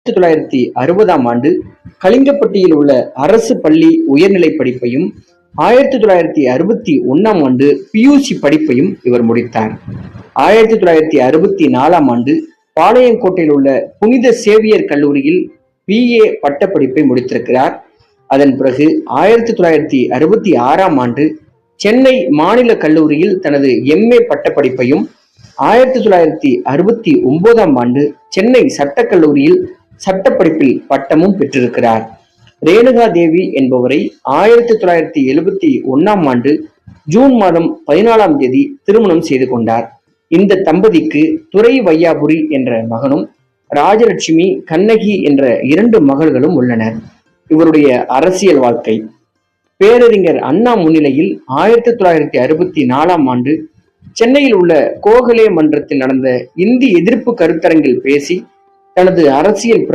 1960 கலிங்கப்பட்டியில் உள்ள அரசு பள்ளி உயர்நிலை படிப்பையும் 1961 பியூசி படிப்பையும் இவர் முடித்தார். 1964 பாளையங்கோட்டையில் உள்ள புனித சேவியர் கல்லூரியில் BA பட்டப்படிப்பை முடித்திருக்கிறார். அதன் பிறகு 1966 சென்னை மாநில கல்லூரியில் தனது MA பட்டப்படிப்பையும் 1969 சென்னை சட்டக்கல்லூரியில் சட்டப்படிப்பில் பட்டமும் பெற்றிருக்கிறார். ரேணுகா தேவி என்பவரை 1971 ஜூன் மாதம் 14 திருமணம் செய்து கொண்டார். இந்த தம்பதிக்கு துரை வையாபுரி என்ற மகனும் ராஜலட்சுமி கண்ணகி என்ற 2 மகள்களும் உள்ளனர். இவருடைய அரசியல் வாழ்க்கை: பேரறிஞர் அண்ணா முன்னிலையில் 1964 சென்னையில் உள்ள கோகலே மன்றத்தில் நடந்த இந்தி எதிர்ப்பு கருத்தரங்கில் பேசி தனது அரசியல்